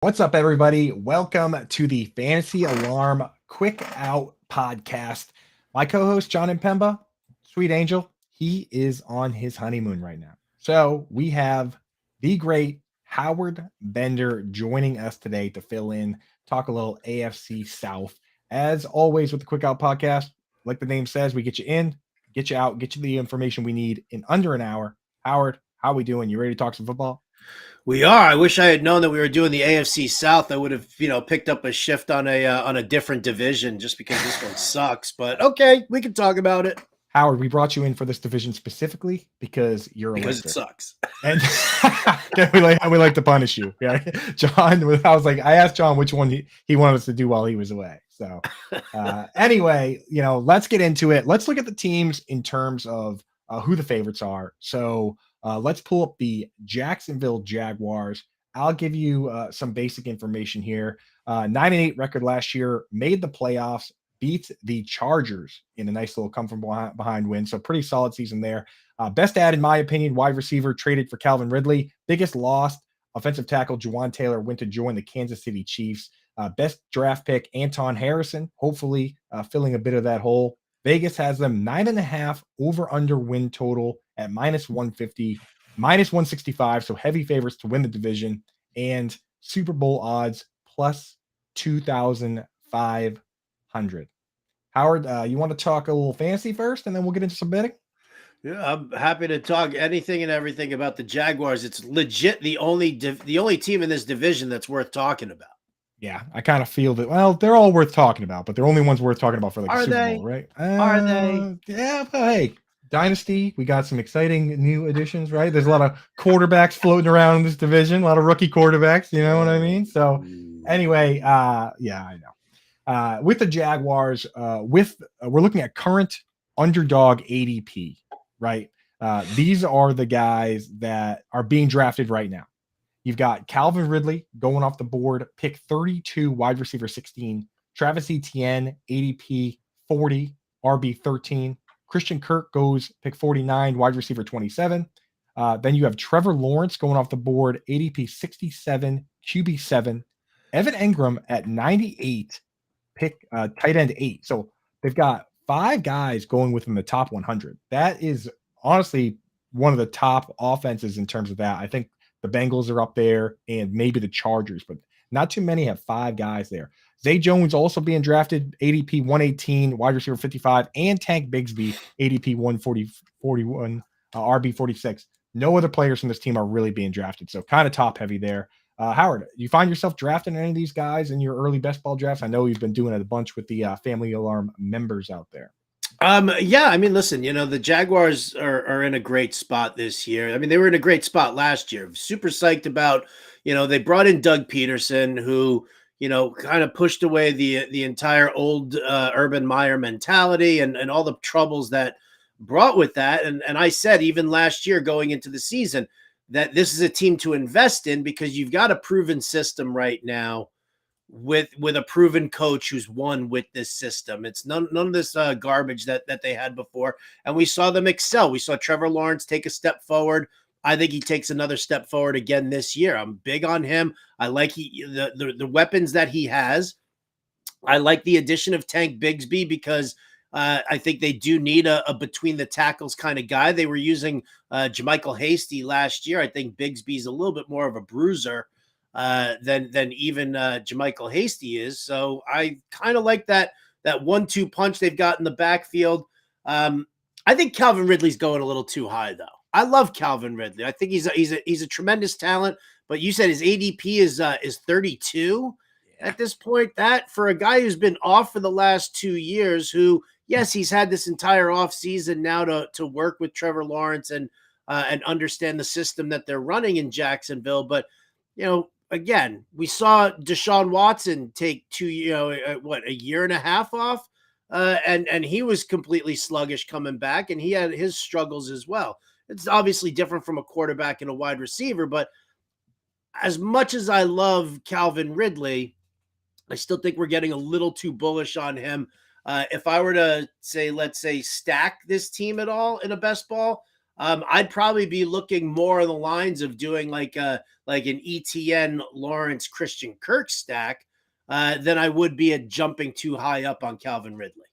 What's up, everybody? Welcome to the Fantasy Alarm Quick Out Podcast. My co-host, John Impemba, Sweet Angel, he is on his honeymoon right now. So we have the great Howard Bender joining us today to fill in, talk a little AFC South. As always with the Quick Out Podcast, like the name says, we get you in, get you out, get you the information we need in under an hour. Howard, how we doing? You ready to talk some football? We are. I wish I had known that we were doing the AFC South. I would have, picked up a shift on a different division just because this one sucks. But okay, we can talk about it Howard, we brought you in for this division specifically because you're because it electric. sucks. And we like to punish you. Yeah. John, I was like, I asked John which one he wanted us to do while he was away. So anyway, let's get into it. Let's look at the teams in terms of who the favorites are. So let's pull up the Jacksonville Jaguars. I'll give you some basic information here. 9-8 record last year, made the playoffs, beat the Chargers in a nice little come from behind win. So pretty solid season there. Best add, in my opinion, wide receiver traded for Calvin Ridley. Biggest loss, offensive tackle Juwan Taylor went to join the Kansas City Chiefs. Best draft pick, Anton Harrison, hopefully filling a bit of that hole. Vegas has them 9.5 over-under win total at minus 150, minus 165, so heavy favorites to win the division, and Super Bowl odds plus 2,500. Howard, you want to talk a little fantasy first, and then we'll get into some betting? Yeah, I'm happy to talk anything and everything about the Jaguars. It's legit the only team in this division that's worth talking about. Yeah, I kind of feel that. Well, they're all worth talking about, but they're only ones worth talking about for like Are Super they? Bowl, right? Are they? Yeah, but hey, Dynasty, we got some exciting new additions, right? There's a lot of quarterbacks floating around in this division, a lot of rookie quarterbacks, you know what I mean? So anyway, yeah, I know. With the Jaguars, we're looking at current underdog ADP, right? These are the guys that are being drafted right now. You've got Calvin Ridley going off the board, pick 32, wide receiver 16. Travis Etienne, ADP 40, RB 13. Christian Kirk goes pick 49, wide receiver 27. Then you have Trevor Lawrence going off the board, ADP 67, QB 7. Evan Engram at 98, pick tight end 8. So they've got 5 guys going within the top 100. That is honestly one of the top offenses in terms of that. I think the Bengals are up there and maybe the Chargers, but not too many have 5 guys there. Zay Jones also being drafted, ADP 118, wide receiver 55, and Tank Bigsby, ADP 141, RB 46. No other players from this team are really being drafted, so kind of top heavy there. Howard, you find yourself drafting any of these guys in your early best ball drafts? I know you've been doing it a bunch with the Family Alarm members out there. Yeah, I mean, listen, the Jaguars are in a great spot this year. I mean, they were in a great spot last year. Super psyched about, they brought in Doug Peterson, who, kind of pushed away the entire old Urban Meyer mentality and all the troubles that brought with that. And I said, even last year going into the season, that this is a team to invest in because you've got a proven system right now with a proven coach who's won with this system. It's none of this garbage that they had before. And we saw them excel. We saw Trevor Lawrence take a step forward. I think he takes another step forward again this year. I'm big on him. I like the weapons that he has. I like the addition of Tank Bigsby because I think they do need a between the tackles kind of guy. They were using JaMycal Hasty last year. I think Bigsby's a little bit more of a bruiser than even JaMycal Hasty is. So I kind of like that 1-2 punch they've got in the backfield. I think Calvin Ridley's going a little too high though. I love Calvin Ridley. I think he's a tremendous talent. But you said his ADP is 32 at this point. That for a guy who's been off for the last 2 years, who yes, he's had this entire offseason now to work with Trevor Lawrence and understand the system that they're running in Jacksonville. But again, we saw Deshaun Watson take a year and a half off, and he was completely sluggish coming back, and he had his struggles as well. It's obviously different from a quarterback and a wide receiver, but as much as I love Calvin Ridley, I still think we're getting a little too bullish on him. If I were to say, let's say, stack this team at all in a best ball, I'd probably be looking more on the lines of doing like an ETN Lawrence Christian Kirk stack than I would be at jumping too high up on Calvin Ridley.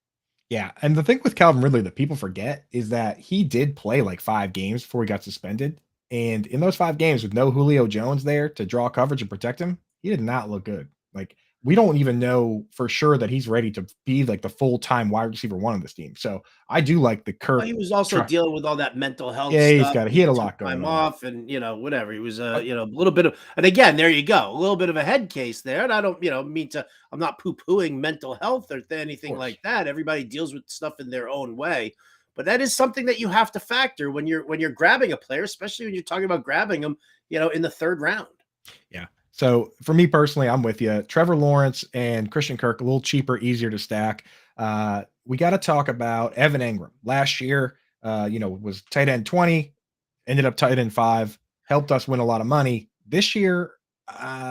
Yeah, and the thing with Calvin Ridley that people forget is that he did play like 5 games before he got suspended, and in those 5 games with no Julio Jones there to draw coverage and protect him, he did not look good. Like, we don't even know for sure that he's ready to be like the full-time wide receiver 1 of this team. So, I do like the Well, Kirk he was also try. dealing with all that mental health Yeah, stuff. he had a Took lot going time on. off and, whatever. He was, Uh, a little bit of, and again, there you go, a little bit of a head case there. And I don't, mean to, I'm not poo-pooing mental health or of anything course. like that. Everybody deals with stuff in their own way. But that is something that you have to factor when you're grabbing a player, especially when you're talking about grabbing them, in the third round. Yeah. So for me personally, I'm with you. Trevor Lawrence and Christian Kirk, a little cheaper, easier to stack. We got to talk about Evan Engram. Last year, was tight end 20, ended up tight end 5, helped us win a lot of money. This year,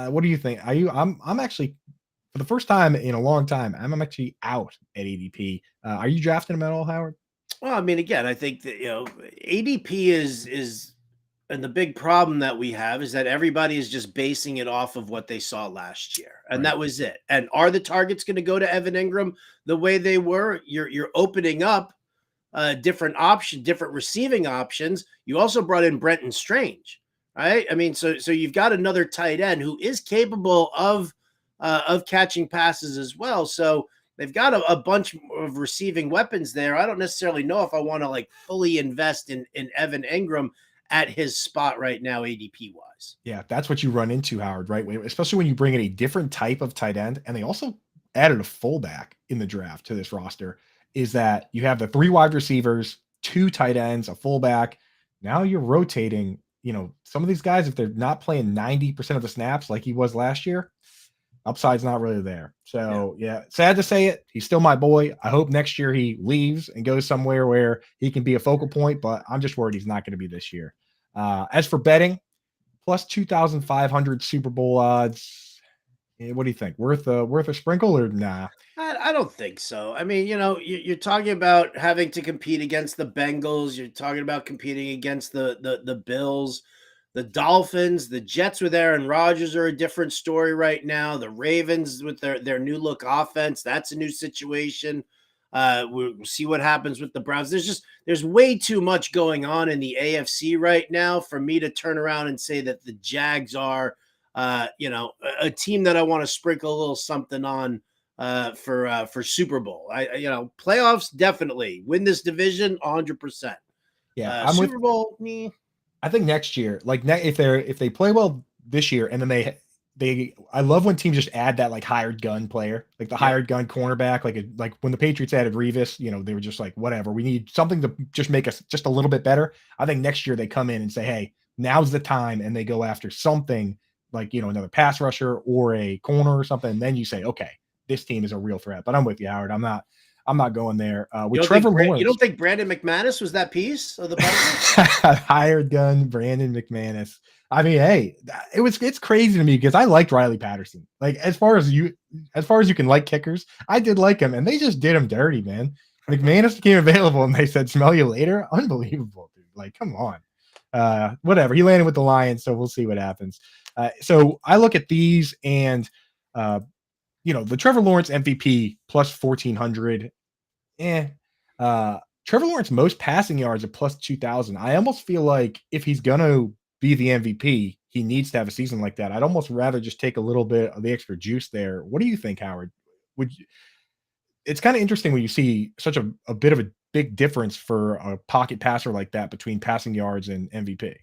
what do you think? I'm actually, for the first time in a long time, I'm actually out at ADP. Are you drafting him at all, Howard? Well, I mean, again, I think that ADP is and the big problem that we have is that everybody is just basing it off of what they saw last year, and Right. that was it. And are the targets going to go to Evan Ingram the way they were? You're opening up different receiving options. You also brought in Brenton Strange, right? I mean, so you've got another tight end who is capable of catching passes as well. So they've got a bunch of receiving weapons there. I don't necessarily know if I want to like fully invest in Evan Ingram at his spot right now, ADP wise. Yeah, that's what you run into, Howard, right? Especially when you bring in a different type of tight end, and they also added a fullback in the draft to this roster, is that you have the 3 wide receivers, 2 tight ends, a fullback. Now you're rotating, some of these guys, if they're not playing 90% of the snaps like he was last year, upside's not really there. Yeah. So, yeah, sad to say it. He's still my boy. I hope next year he leaves and goes somewhere where he can be a focal point, but I'm just worried he's not going to be this year. As for betting, plus 2,500 Super Bowl odds. What do you think? Worth a sprinkle or nah? I don't think so. I mean, you're talking about having to compete against the Bengals. You're talking about competing against the Bills, the Dolphins, the Jets with Aaron Rodgers are a different story right now. The Ravens with their new look offense, that's a new situation. We'll see what happens with the Browns. There's way too much going on in the AFC right now for me to turn around and say that the Jags are, a team that I want to sprinkle a little something on for Super Bowl. Playoffs definitely win this division 100%. Yeah, I'm with. Super Bowl, I think next year, like if they play well this year, and then I love when teams just add that like hired gun player, like the yeah. hired gun cornerback, like when the Patriots added Revis, they were just like, whatever, we need something to just make us just a little bit better. I think next year they come in and say, hey, now's the time, and they go after something like another pass rusher or a corner or something, and then you say, okay, this team is a real threat. But I'm with you, Howard. I'm not going there. With Trevor Lawrence, you don't think Brandon McManus was that piece of the puzzle? hired gun Brandon McManus. I mean, hey, it's crazy to me because I liked Riley Patterson. Like as far as you can like kickers, I did like him, and they just did him dirty, man. McManus became available, and they said, "Smell you later." Unbelievable, dude. Like, come on. Whatever. He landed with the Lions, so we'll see what happens. So I look at these, and the Trevor Lawrence MVP plus 1,400. Trevor Lawrence most passing yards at plus 2,000. I almost feel like if he's gonna be the MVP, he needs to have a season like that. I'd almost rather just take a little bit of the extra juice there. What do you think, Howard? It's kind of interesting when you see such a bit of a big difference for a pocket passer like that between passing yards and MVP.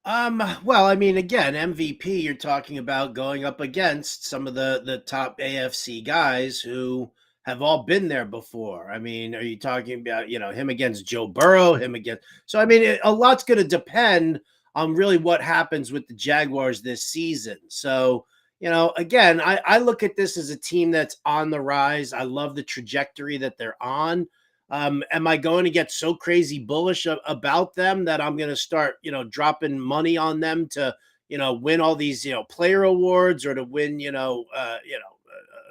Well, I mean, again, MVP, you're talking about going up against some of the top AFC guys who have all been there before. I mean, are you talking about, him against Joe Burrow, him against, so I mean, a lot's going to depend on really what happens with the Jaguars this season. So, again, I look at this as a team that's on the rise. I love the trajectory that they're on. Am I going to get so crazy bullish about them that I'm going to start, dropping money on them to, win all these, player awards or to win, a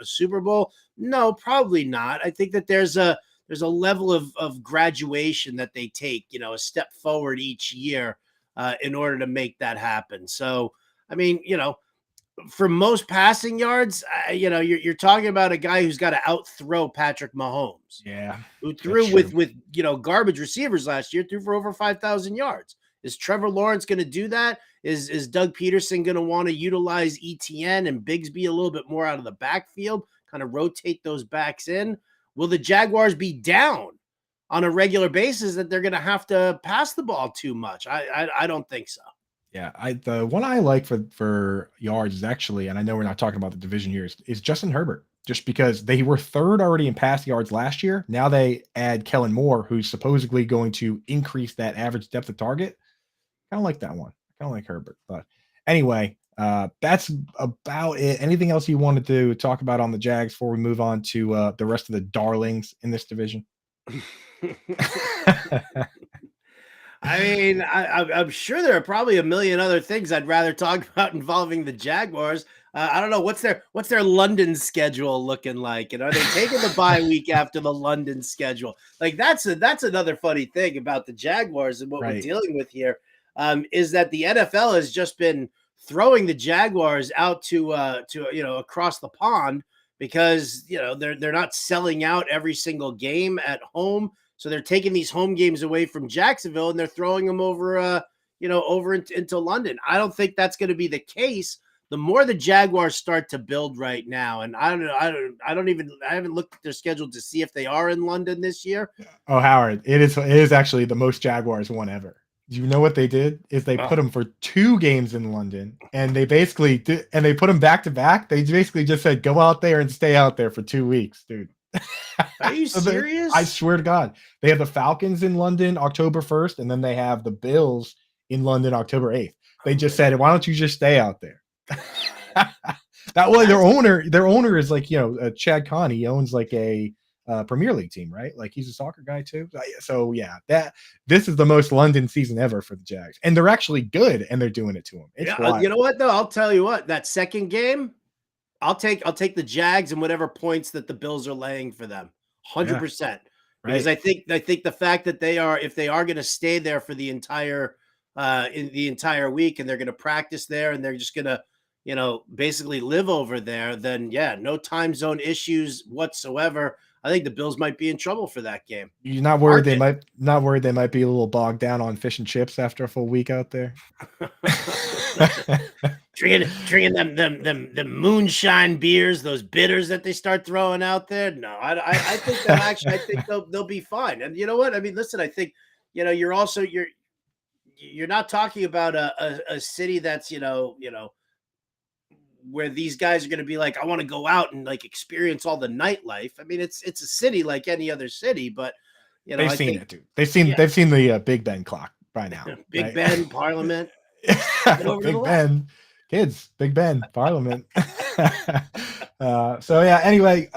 Super Bowl? No, probably not. I think that there's there's a level of graduation that they take, a step forward each year in order to make that happen. So, I mean, for most passing yards, you're talking about a guy who's got to outthrow Patrick Mahomes, Yeah, who that's threw true. with garbage receivers last year, threw for over 5,000 yards. Is Trevor Lawrence going to do that? Is Doug Peterson going to want to utilize ETN and Bigsby a little bit more out of the backfield, kind of rotate those backs in? Will the Jaguars be down on a regular basis that they're going to have to pass the ball too much? I don't think so. Yeah, the one I like for yards is actually, and I know we're not talking about the division here, is Justin Herbert. Just because they were third already in pass yards last year, now they add Kellen Moore, who's supposedly going to increase that average depth of target. Kind of like that one. Kind of like Herbert. But anyway, that's about it. Anything else you wanted to talk about on the Jags before we move on to the rest of the darlings in this division? I mean, I'm sure there are probably a million other things I'd rather talk about involving the Jaguars. I don't know what's their London schedule looking like, and are they taking the bye week after the London schedule? Like that's another funny thing about the Jaguars and what we're Right. dealing with here, is that the NFL has just been throwing the Jaguars out to across the pond because they're not selling out every single game at home. So they're taking these home games away from Jacksonville and they're throwing them over, into London. I don't think that's going to be the case. The more the Jaguars start to build right now, and I haven't looked at their schedule to see if they are in London this year. Oh, Howard, it is actually the most Jaguars one ever. Do you know what they did? Is they put them for 2 games in London, and they basically did, and they put them back to back. They basically just said, "Go out there and stay out there for 2 weeks, dude." Are you serious? I swear to God, they have the Falcons in London October 1st, and then they have the Bills in London October 8th. They just said, "Why don't you just stay out there?" That way, their owner is like Chad Conn. He owns like a Premier League team, right? Like he's a soccer guy too. So yeah, this is the most London season ever for the Jags, and they're actually good, and they're doing it to them. It's wild. You know what though? I'll tell you what. That second game, I'll take the Jags and whatever points that the Bills are laying for them. 100%. Because I think the fact that if they are going to stay there for the entire week and they're going to practice there and they're just going to basically live over there, then yeah, no time zone issues whatsoever. I think the Bills might be in trouble for that game. You're not worried they might be a little bogged down on fish and chips after a full week out there. drinking them moonshine beers, those bitters that they start throwing out there. No, I think that actually, I think they'll be fine. And you know what? I mean, listen, I think you're not talking about a city that's where these guys are going to be like, I want to go out and like experience all the nightlife. I mean, it's a city like any other city, but they've seen it, dude. They've seen the Big Ben clock by now. Big Ben, Parliament, Big Ben, kids, Big Ben, Parliament. So yeah. Anyway,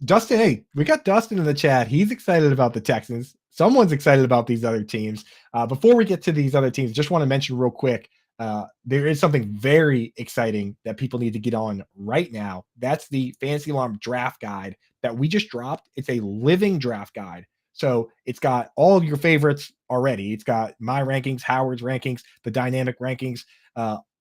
Dustin, hey, we got Dustin in the chat. He's excited about the Texans. Someone's excited about these other teams. Before we get to these other teams, just want to mention real quick. There is something very exciting that people need to get on right now. That's the Fantasy Alarm draft guide that we just dropped. It's a living draft guide. So it's got all of your favorites already. It's got my rankings, Howard's rankings, the dynamic rankings,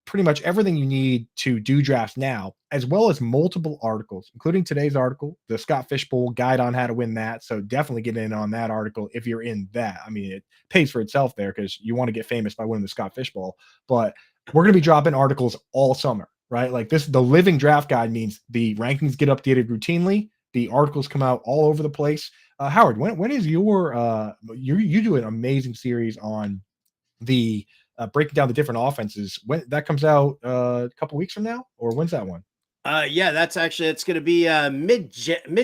pretty much everything you need to do drafts now, as well as multiple articles, including today's article, the Scott Fishbowl guide on how to win that. So definitely get in on that article if you're in that. I mean, it pays for itself there because you want to get famous by winning the Scott Fishbowl. But we're going to be dropping articles all summer, right? Like the living draft guide means the rankings get updated routinely. The articles come out all over the place. Howard, when is your you do an amazing series on the breaking down the different offenses. When that comes out a couple weeks from now, or when's that one? Yeah, it's going to be mid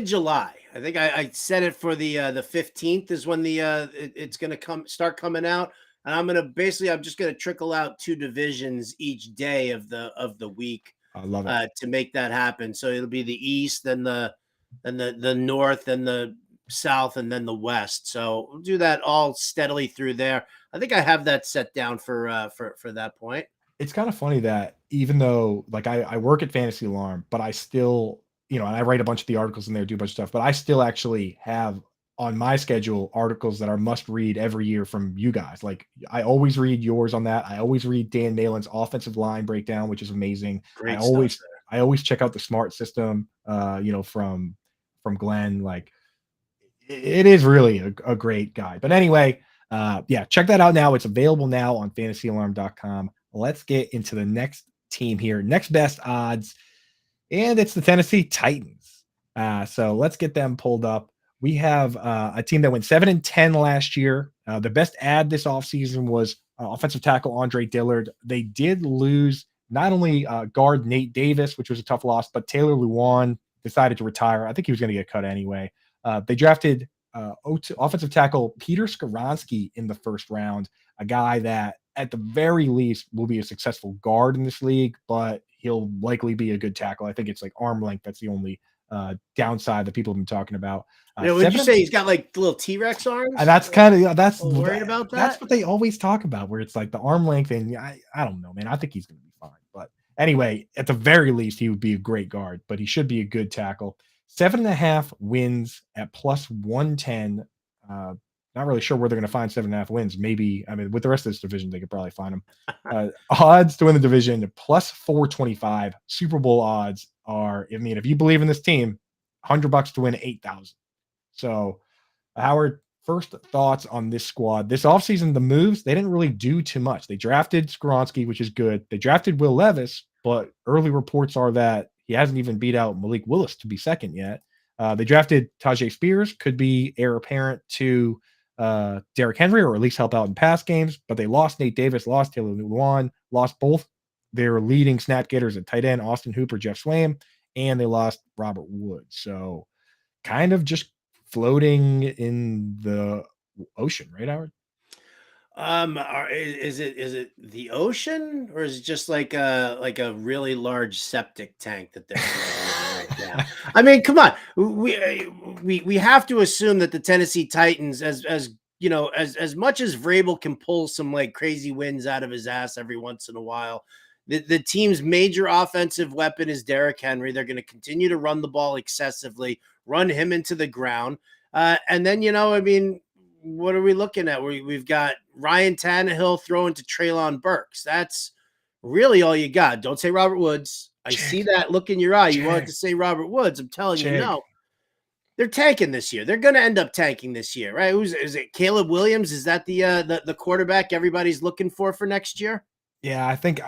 July. I think I said it for the 15th is when it's going to start coming out, and I'm just going to trickle out 2 divisions each day of the week. I love it to make that happen. So it'll be the East, then the North, and the South, and then the West. So we'll do that all steadily through there. I think I have that set down for that point. It's kind of funny that even though like I work at Fantasy Alarm, but I still, and I write a bunch of the articles in there, do a bunch of stuff, but I still actually have on my schedule articles that are must read every year from you guys. Like I always read yours on that. I always read Dan Malin's offensive line breakdown, which is amazing. I Great stuff always I always check out the smart system, from Glenn. Like it is really a great guide. But anyway, yeah, check that out now. It's available now on fantasyalarm.com. Let's get into the next team here. Next best odds, and it's the Tennessee Titans. So let's get them pulled up. We have a team that went 7-10 last year. The best ad this offseason was offensive tackle Andre Dillard. They did lose not only guard Nate Davis, which was a tough loss, but Taylor Lewan decided to retire. I think he was going to get cut anyway. They drafted offensive tackle Peter Skoronski in the first round, a guy that at the very least will be a successful guard in this league, but he'll likely be a good tackle. I think it's like arm length. That's the only downside that people have been talking about. Would you say he's got like little T-Rex arms? And that's kind of that's worried about that. That's what they always talk about, where it's like the arm length, and I don't know, man. I think he's going to be fine, but anyway, at the very least, he would be a great guard, but he should be a good tackle. 7.5 wins at plus 110. Not really sure where they're going to find 7.5 wins. Maybe, I mean, with the rest of this division, they could probably find them. Odds to win the division plus 425. Super Bowl odds are, I mean, if you believe in this team, $100 to win 8,000. So, Howard, first thoughts on this squad. This offseason, the moves, they didn't really do too much. They drafted Skoronski, which is good. They drafted Will Levis, but early reports are that he hasn't even beat out Malik Willis to be second yet. They drafted Tajay Spears, could be heir apparent to Derrick Henry, or at least help out in pass games, but they lost Nate Davis, lost Taylor Lewan, lost both their leading snap getters at tight end, Austin Hooper, Jeff Swaim, and they lost Robert Wood. So kind of just floating in the ocean, right, Howard? Is it the ocean, or is it just like a really large septic tank that they're floating in right now? I mean, come on, we have to assume that the Tennessee Titans, as you know, as much as Vrabel can pull some like crazy wins out of his ass every once in a while, the team's major offensive weapon is Derrick Henry. They're going to continue to run the ball excessively, run him into the ground, and then I mean, what are we looking at? We've got Ryan Tannehill throwing to Treylon Burks. That's really all you got. Don't say Robert Woods. I see that look in your eye. You wanted to say Robert Woods. I'm telling you, no. They're tanking this year. They're going to end up tanking this year, right? Is it Caleb Williams? Is that the quarterback everybody's looking for next year? Yeah, I think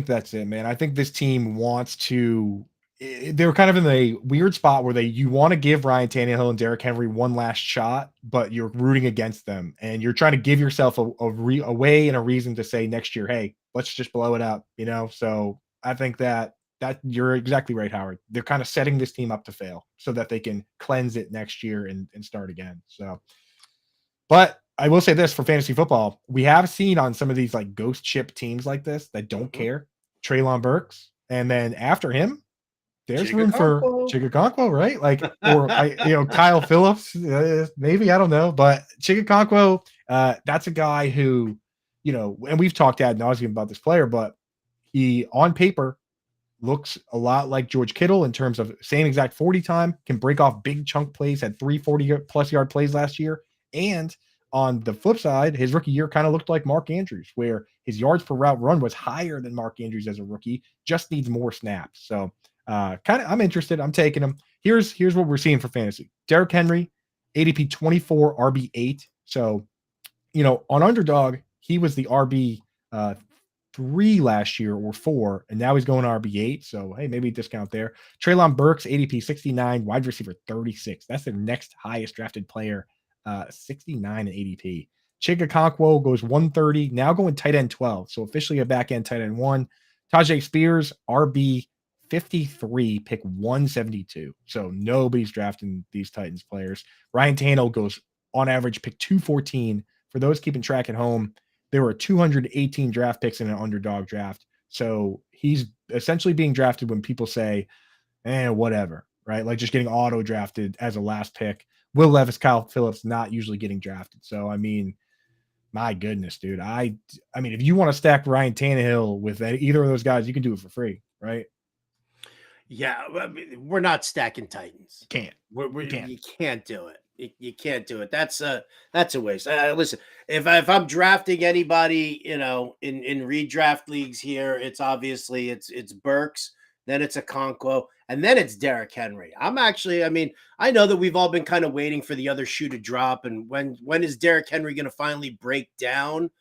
that's it, man. I think this team wants to. They're kind of in a weird spot where you want to give Ryan Tannehill and Derrick Henry one last shot, but you're rooting against them, and you're trying to give yourself a way and a reason to say next year, hey, let's just blow it up, So I think that you're exactly right, Howard. They're kind of setting this team up to fail so that they can cleanse it next year and start again. So, but I will say this for fantasy football, we have seen on some of these like ghost ship teams like this that don't care, Treylon Burks, and then after him, there's room for Chigakonkwo, right? Like, or Kyle Phillips, maybe, I don't know, but Chigakonkwo, that's a guy who, and we've talked ad nauseum about this player, but he on paper looks a lot like George Kittle in terms of same exact 40 time, can break off big chunk plays, had 340 plus yard plays last year. And on the flip side, his rookie year kind of looked like Mark Andrews, where his yards per route run was higher than Mark Andrews as a rookie, just needs more snaps. So I'm interested. I'm taking him. Here's what we're seeing for fantasy. Derrick Henry, ADP 24, RB8. So, on Underdog, he was the RB 3 last year or 4, and now he's going RB8. So, hey, maybe discount there. Treylon Burks, ADP 69, wide receiver 36. That's the next highest drafted player, 69 in ADP. Chigakonkwo goes 130, now going tight end 12. So officially a back end tight end 1. Tajay Spears, RB 53, pick 172. So nobody's drafting these Titans players. Ryan Tannehill goes on average pick 214. For those keeping track at home, there were 218 draft picks in an underdog draft. So he's essentially being drafted when people say, whatever, right? Like just getting auto drafted as a last pick. Will Levis, Kyle Phillips, not usually getting drafted. So, I mean, my goodness, dude. I mean, if you want to stack Ryan Tannehill with either of those guys, you can do it for free, right? Yeah, I mean, we're not stacking Titans. Can't. You can't do it. You can't do it. That's a waste. Listen, if I'm drafting anybody, in redraft leagues here, it's obviously it's Burks, then it's a Okonkwo, and then it's Derrick Henry. I mean, I know that we've all been kind of waiting for the other shoe to drop, and when is Derrick Henry going to finally break down?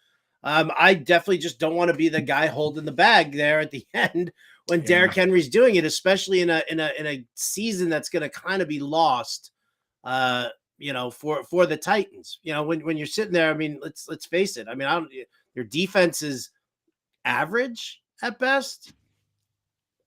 I definitely just don't want to be the guy holding the bag there at the end when Derrick Henry's doing it, especially in a season that's going to kind of be lost, for the Titans. When you're sitting there, I mean, let's face it. I mean, your defense is average at best.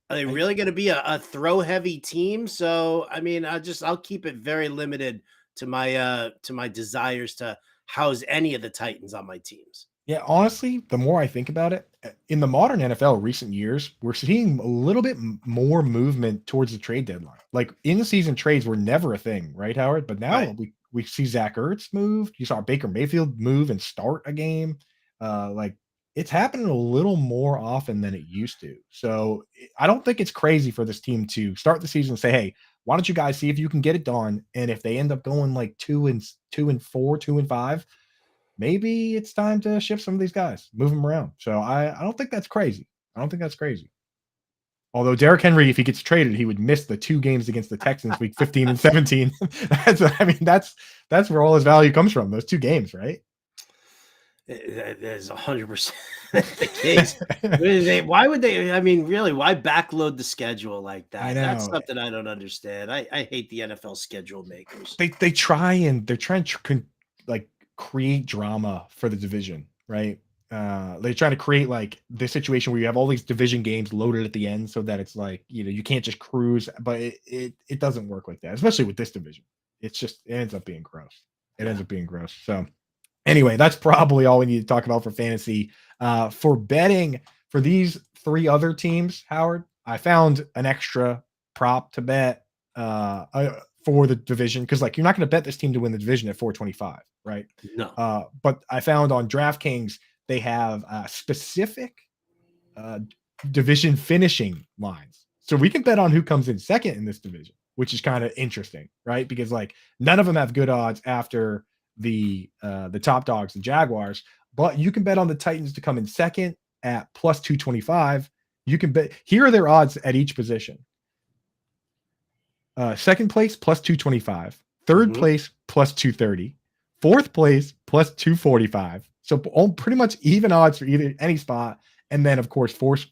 Are they really going to be a throw heavy team? So, I mean, I'll keep it very limited to my desires to house any of the Titans on my teams. Yeah, honestly, the more I think about it, in the modern NFL recent years, we're seeing a little bit more movement towards the trade deadline. Like in-season trades were never a thing, right, Howard? But now Right. we see Zach Ertz move. You saw Baker Mayfield move and start a game. Like it's happening a little more often than it used to. So I don't think it's crazy for this team to start the season and say, "Hey, why don't you guys see if you can get it done?" And if they end up going like 2-4, 2-5, maybe it's time to shift some of these guys, move them around. So I don't think that's crazy. I don't think that's crazy. Although Derrick Henry, if he gets traded, he would miss the 2 games against the Texans, week 15 and 17. That's where all his value comes from. Those 2 games, right? That is 100% the case. Why would they? I mean, really, why backload the schedule like that? I know. That's something I don't understand. I hate the NFL schedule makers. They're trying to like create drama for the division, right? They're trying to create like this situation where you have all these division games loaded at the end so that it's like, you can't just cruise, but it doesn't work like that, especially with this division. It ends up being gross. It ends up being gross. So anyway, that's probably all we need to talk about for fantasy. For betting for these 3 other teams, Howard, I found an extra prop to bet for the division because like you're not going to bet this team to win the division at 425, right? No. But I found on DraftKings they have specific division finishing lines, so we can bet on who comes in second in this division, which is kind of interesting, right? Because like none of them have good odds after the top dogs, the Jaguars, but you can bet on the Titans to come in second at plus 225. You can bet here are their odds at each position. Second place plus 225, third place plus 230, fourth place plus 245. So all pretty much even odds for any spot. And then of course, first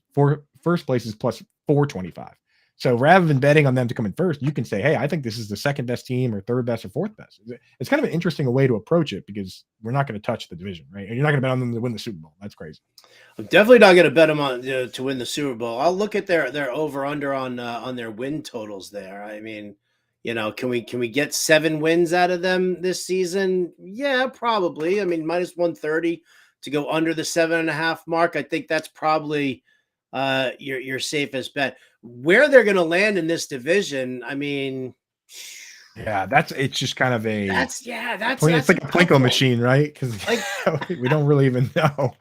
place is plus 425. So rather than betting on them to come in first, you can say, hey, I think this is the second best team or third best or fourth best. It's kind of an interesting way to approach it because we're not going to touch the division, right? And you're not going to bet on them to win the Super Bowl. That's crazy. I'm definitely not going to bet them on to win the Super Bowl. I'll look at their over under on their win totals there. I mean, can we get 7 wins out of them this season? Yeah, probably. I mean, minus 130 to go under the 7.5 mark. I think that's probably your safest bet. Where they're going to land in this division, I mean, yeah, it's just kind of it's like a Plinko machine, right? Because like, we don't really even know.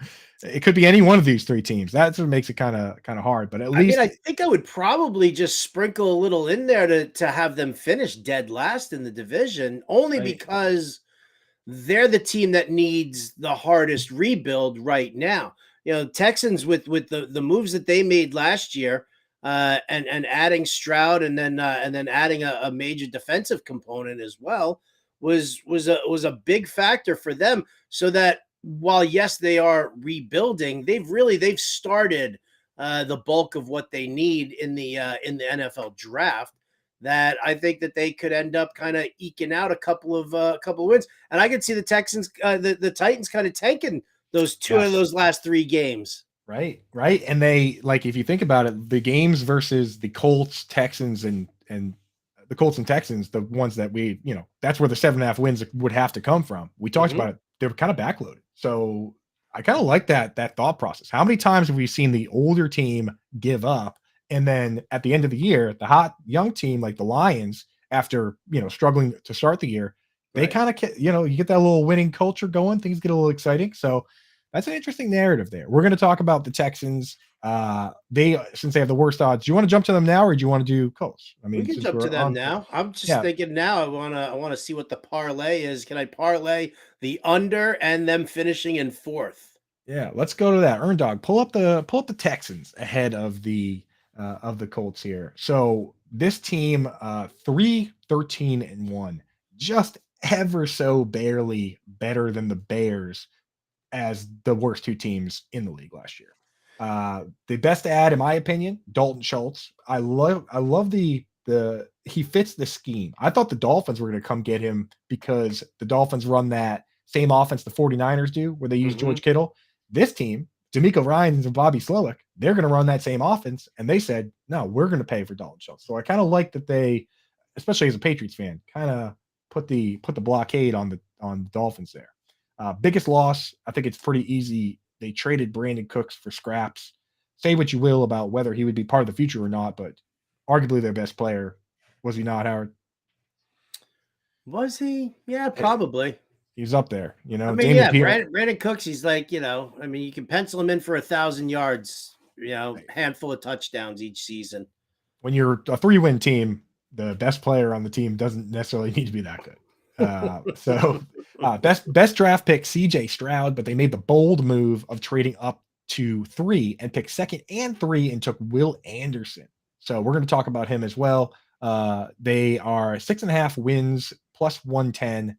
It could be any one of these 3 teams. That's what makes it kind of hard. But at least I think I would probably just sprinkle a little in there to have them finish dead last in the division, only because they're the team that needs the hardest rebuild right now. Texans with the moves that they made last year, and adding Stroud and then adding a major defensive component as well was a big factor for them. So that while yes they are rebuilding, they've started the bulk of what they need in the NFL draft. That I think that they could end up kind of eking out a couple of wins, and I could see the Texans, the Titans, kind of tanking those 2 of those last 3 games. Right. And they, like, if you think about it, the games versus the Colts, Texans, and the Colts and Texans, the ones that that's where the 7.5 wins would have to come from. We talked about it. They were kind of backloaded. So I kind of like that thought process. How many times have we seen the older team give up? And then at the end of the year, the hot young team, like the Lions, after, struggling to start the year, they kind of, you get that little winning culture going. Things get a little exciting. So that's an interesting narrative there. We're going to talk about the Texans. Since they have the worst odds, do you want to jump to them now, or do you want to do Colts? I We mean, can since jump to we're them on now. Colts. I'm just Yeah, thinking now. I wanna see what the parlay is. Can I parlay the under and them finishing in fourth? yeah. Let's go to that. Earn Dog, pull up the Texans ahead of the Colts here. So this team, 3-13-1, just ever so barely better than the Bears as the worst two teams in the league last year. The best ad, in my opinion, Dalton Schultz. I love the he fits the scheme. I thought the Dolphins were going to come get him because the Dolphins run that same offense the 49ers do, where they use Mhm. George Kittle. This team, D'Amico Ryans and Bobby Slowick, they're going to run that same offense, and they said, no, we're going to pay for Dalton Schultz. So I kind of like that they, especially as a Patriots fan, kind of put the blockade on the Dolphins there. Biggest loss, I think it's pretty easy. They traded Brandon Cooks for scraps. Say what you will about whether he would be part of the future or not, but arguably their best player. Was he not, Howard? Was he? Yeah, Eh, probably. He's up there. I mean, Damian yeah, Pierce. Brandon Cooks, he's like, I mean, you can pencil him in for 1,000 yards, handful of touchdowns each season. When you're a 3-win team, the best player on the team doesn't necessarily need to be that good. Best draft pick CJ Stroud, but they made the bold move of trading up to 3 and picked second and 3 and took Will Anderson. So we're going to talk about him as well. They are 6.5 wins plus 110.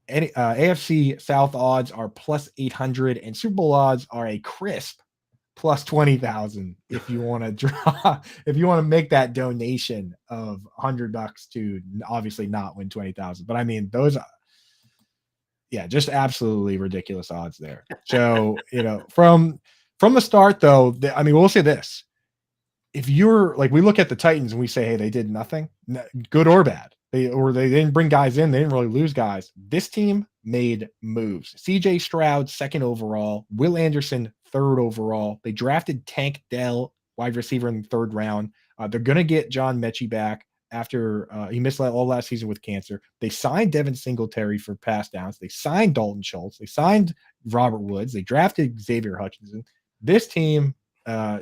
AFC South odds are plus 800, and Super Bowl odds are a crisp plus 20,000 if you want to draw if you want to make that donation of $100 to obviously not win 20,000. But I mean, those, yeah, just absolutely ridiculous odds there. So, from the start though, I mean, we'll say this. If you're like, we look at the Titans and we say, hey, they did nothing, good or bad. They didn't bring guys in, they didn't really lose guys. This team made moves. CJ Stroud, second overall, Will Anderson, third overall. They drafted Tank Dell, wide receiver, in the third round. They're going to get John Mechie back after he missed all last season with cancer. They signed Devin Singletary for pass downs. They signed Dalton Schultz. They signed Robert Woods. They drafted Xavier Hutchinson. This team,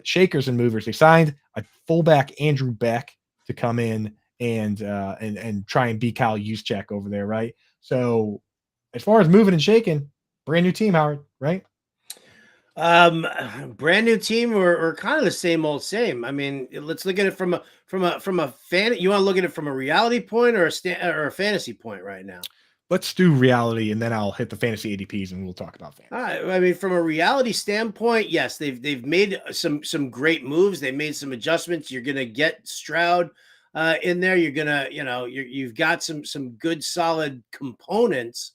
shakers and movers. They signed a fullback, Andrew Beck, to come in and try and beat Kyle Juszczyk over there, right? So as far as moving and shaking, brand new team, Howard, right? Um, Brand new team or kind of the same old same. I mean, let's look at it from a fan. You want to look at it from a reality point or or a fantasy point right now? Let's do reality, and then I'll hit the fantasy ADPs, and we'll talk about All fantasy. right. I mean, from a reality standpoint, yes, they've made some great moves. They made some adjustments. You're gonna get Stroud in there. You're gonna, you've got some good solid components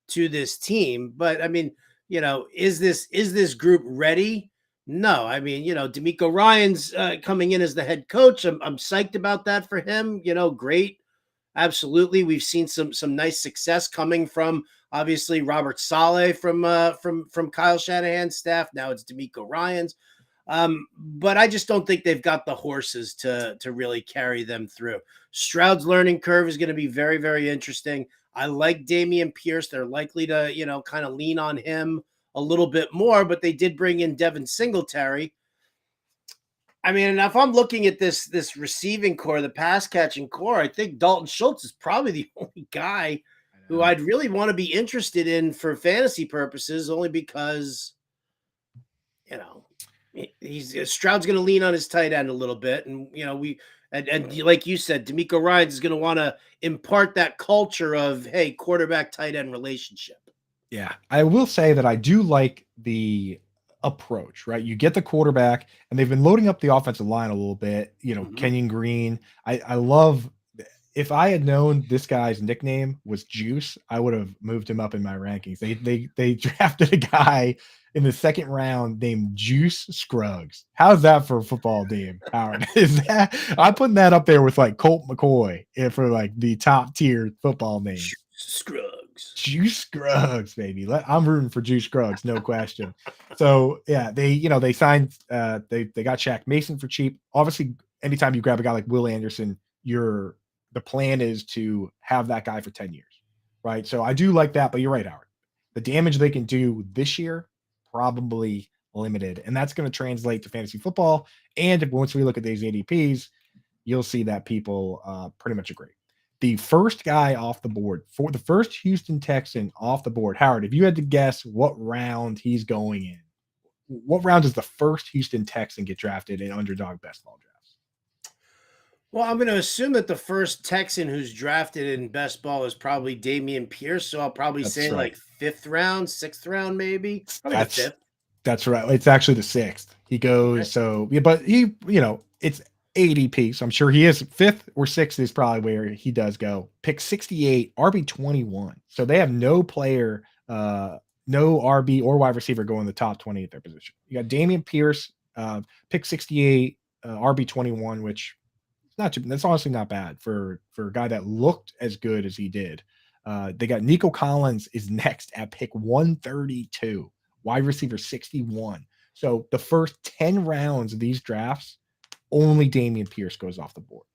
to this team. But I mean, is this group ready? No. I mean, D'Amico Ryan's coming in as the head coach. I'm psyched about that for him. Great. Absolutely. We've seen some nice success coming from obviously Robert Saleh from Kyle Shanahan's staff. Now it's D'Amico Ryan's. But I just don't think they've got the horses to really carry them through. Stroud's learning curve is going to be very, very interesting. I like Damian Pierce. They're likely to, kind of lean on him a little bit more, but they did bring in Devin Singletary. I mean, if I'm looking at this receiving core, the pass catching core, I think Dalton Schultz is probably the only guy who I'd really want to be interested in for fantasy purposes, only because you know he's Stroud's going to lean on his tight end a little bit, and and like you said, D'Amico Ryans is going to want to impart that culture of hey, quarterback tight end relationship. Yeah, I will say that I do like the approach, right? You get the quarterback, and they've been loading up the offensive line a little bit. Mhm. Kenyon Green. I love. If I had known this guy's nickname was Juice, I would have moved him up in my rankings. They drafted a guy in the second round named Juice Scruggs. How's that for a football name, Howard? I'm putting that up there with like Colt McCoy for like the top tier football names. Scruggs. Juice Scruggs, baby. I'm rooting for Juice Scruggs, no question. So yeah, they signed they got Shaq Mason for cheap. Obviously, anytime you grab a guy like Will Anderson, the plan is to have that guy for 10 years. Right. So I do like that, but you're right, Howard. The damage they can do this year, probably limited. And that's going to translate to fantasy football. And once we look at these ADPs, you'll see that people pretty much agree. The first guy off the board, for the first Houston Texan off the board, Howard, if you had to guess what round he's going in, what round does the first Houston Texan get drafted in underdog best ball drafts? Well, I'm going to assume that the first Texan who's drafted in best ball is probably Damian Pierce. So I'll probably say right. like 5th round, 6th round, maybe. Probably the 5th. That's right. It's actually the 6th. He goes, okay. So, yeah, but he, it's ADP. So I'm sure he is 5th or 6th is probably where he does go. Pick 68, RB21. So they have no player, no RB or wide receiver going in the top 20 at their position. You got Damian Pierce, pick 68, RB21, which that's honestly not bad for a guy that looked as good as he did. They got Nico Collins is next at pick 132, wide receiver 61. So the first 10 rounds of these drafts, only Damian Pierce goes off the board.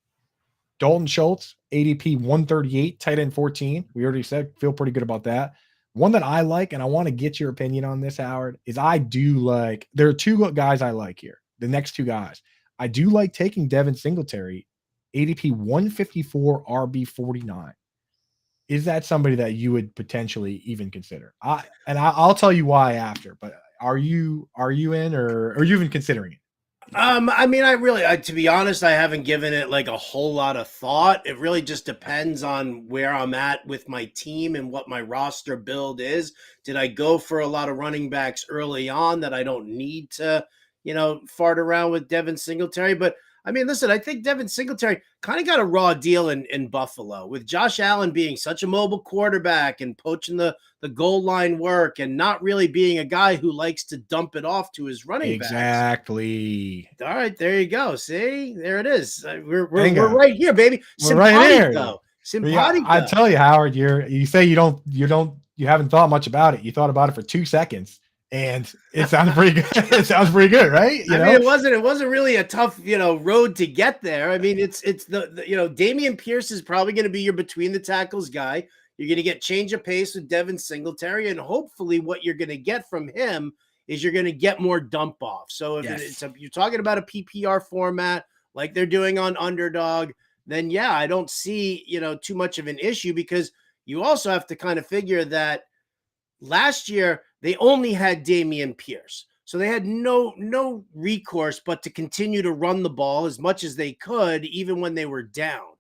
Dalton Schultz, ADP 138, tight end 14. We already said, feel pretty good about that. One that I like, and I want to get your opinion on this, Howard, is there are 2 guys I like here. The next 2 guys. I do like taking Devin Singletary, ADP 154, RB 49. Is that somebody that you would potentially even consider? I'll tell you why after, but are you in, or are you even considering it? I mean, to be honest, I haven't given it like a whole lot of thought. It really just depends on where I'm at with my team and what my roster build is. Did I go for a lot of running backs early on that I don't need to, fart around with Devin Singletary? But I mean, listen, I think Devin Singletary kind of got a raw deal in Buffalo with Josh Allen being such a mobile quarterback and poaching the goal line work and not really being a guy who likes to dump it off to his running backs. Exactly. All right, there you go. See, there it is. We're right here, baby. We're right here. Simpatico. I tell you, Howard, you say you haven't thought much about it. You thought about it for 2 seconds. And it sounds pretty good. It sounds pretty good, right? I mean, it wasn't really a tough, road to get there. I mean, it's the Damian Pierce is probably going to be your between the tackles guy. You're going to get change of pace with Devin Singletary, and hopefully, what you're going to get from him is you're going to get more dump off. So if you're talking about a PPR format like they're doing on Underdog, then yeah, I don't see too much of an issue, because you also have to kind of figure that last year they only had Damian Pierce. So they had no recourse but to continue to run the ball as much as they could, even when they were down.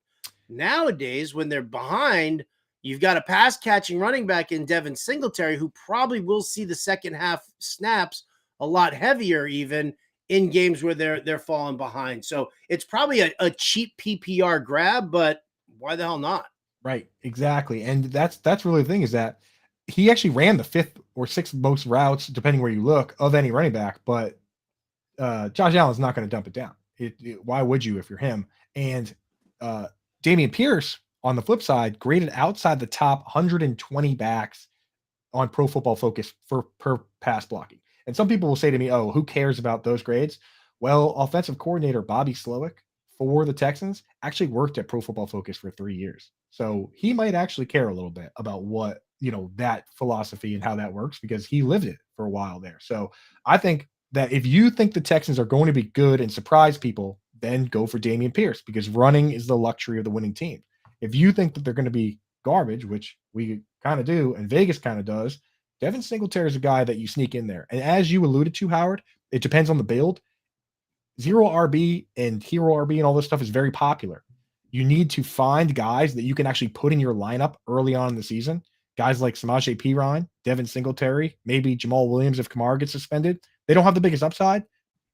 Nowadays, when they're behind, you've got a pass catching running back in Devin Singletary, who probably will see the second half snaps a lot heavier, even in games where they're falling behind. So it's probably a cheap PPR grab, but why the hell not? Right, exactly. And that's really the thing, is that he actually ran the 5th or 6th most routes, depending where you look, of any running back. But Josh Allen's not going to dump it down. Why would you if you're him? And Damian Pierce, on the flip side, graded outside the top 120 backs on Pro Football Focus per pass blocking. And some people will say to me, "Oh, who cares about those grades?" Well, offensive coordinator Bobby Slowick for the Texans actually worked at Pro Football Focus for 3 years. So he might actually care a little bit about what, that philosophy and how that works, because he lived it for a while there. So I think that if you think the Texans are going to be good and surprise people, then go for Damian Pierce, because running is the luxury of the winning team. If you think that they're going to be garbage, which we kind of do, and Vegas kind of does, Devin Singletary is a guy that you sneak in there. And as you alluded to, Howard, it depends on the build. Zero RB and hero RB and all this stuff is very popular. You need to find guys that you can actually put in your lineup early on in the season. Guys like Samaje Perine, Devin Singletary, maybe Jamal Williams if Kamara gets suspended. They don't have the biggest upside.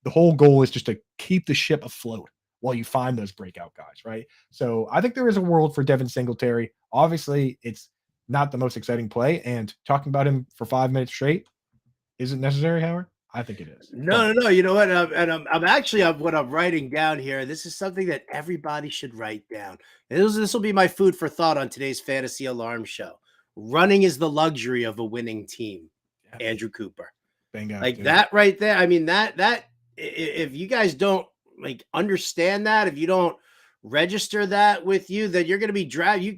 The whole goal is just to keep the ship afloat while you find those breakout guys, right? So I think there is a world for Devin Singletary. Obviously, it's not the most exciting play, and talking about him for 5 minutes straight isn't necessary, Howard. I think it is. No. You know what? I'm actually what I'm writing down here. This is something that everybody should write down. This will be my food for thought on today's Fantasy Alarm Show. Running is the luxury of a winning team. Yes. Andrew Cooper. Bingo, like dude. That right there. I mean, that if you guys don't understand that, if you don't register that with you, then you're going to be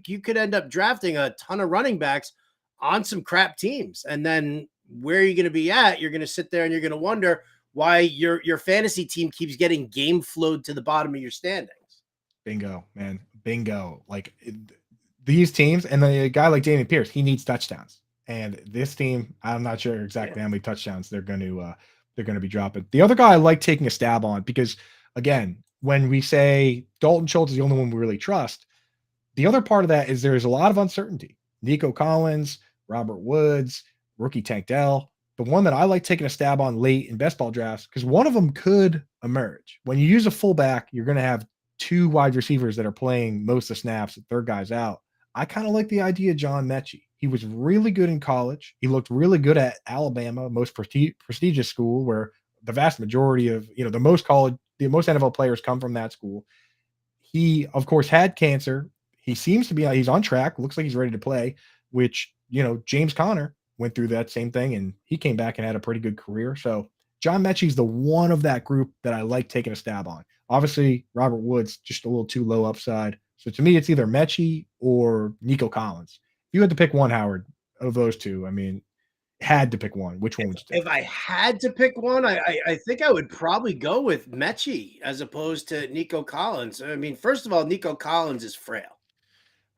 you could end up drafting a ton of running backs on some crap teams, and then where are you going to be at? You're going to sit there and you're going to wonder why your fantasy team keeps getting game flowed to the bottom of your standings. Bingo, man. Bingo. Like these teams, and a guy like Dameon Pierce, he needs touchdowns. And this team, I'm not sure exactly how many touchdowns they're going to be dropping. The other guy I like taking a stab on because, again, when we say Dalton Schultz is the only one we really trust, the other part of that is there's a lot of uncertainty. Nico Collins, Robert Woods, rookie Tank Dell. The one that I like taking a stab on late in best ball drafts, because one of them could emerge. When you use a fullback, you're going to have two wide receivers that are playing most of the snaps, the third guy's out. I kind of like the idea of John Mechie. He was really good in college. He looked really good at Alabama, most prestigious school, where the vast majority of, the most NFL players come from that school. He, of course, had cancer. He seems to be, he's on track. Looks like he's ready to play, which, James Conner went through that same thing and he came back and had a pretty good career. So John Mechie's the one of that group that I like taking a stab on. Obviously, Robert Woods, just a little too low upside. So to me, it's either Mechie or Nico Collins. If you had to pick one, Howard, of those two, had to pick one, which one would you take? If I had to pick one, I think I would probably go with Mechie as opposed to Nico Collins. First of all, Nico Collins is frail.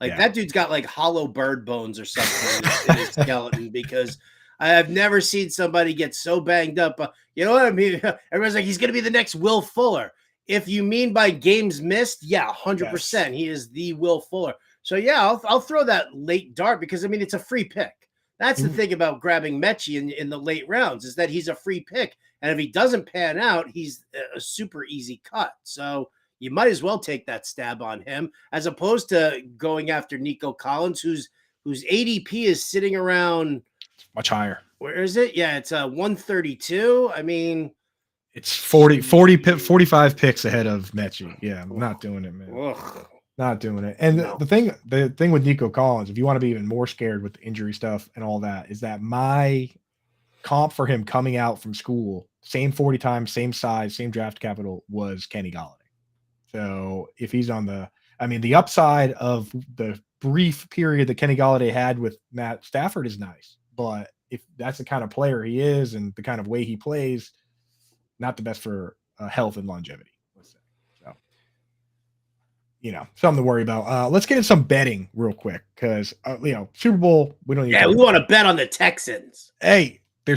That dude's got like hollow bird bones or something in his skeleton, because I have never seen somebody get so banged up. You know what I mean? Everyone's like, he's going to be the next Will Fuller. If you mean by games missed, 100%. Yes. He is the Will Fuller. So, I'll throw that late dart because, it's a free pick. That's the thing about grabbing Mechie in the late rounds, is that he's a free pick. And if he doesn't pan out, he's a super easy cut. So you might as well take that stab on him as opposed to going after Nico Collins, whose ADP is sitting around much higher. Where is it? Yeah, it's 132. It's 45 picks ahead of Mechie. Yeah, I'm not doing it, man. Ugh. Not doing it. And the thing with Nico Collins, if you want to be even more scared with the injury stuff and all that, is that my comp for him coming out from school, same 40 times, same size, same draft capital, was Kenny Golladay. So if he's on the upside of the brief period that Kenny Golladay had with Matt Stafford is nice, but if that's the kind of player he is and the kind of way he plays, not the best for health and longevity. So, something to worry about. Let's get into some betting real quick because Super Bowl. We don't. We want to bet on the Texans. Hey, there are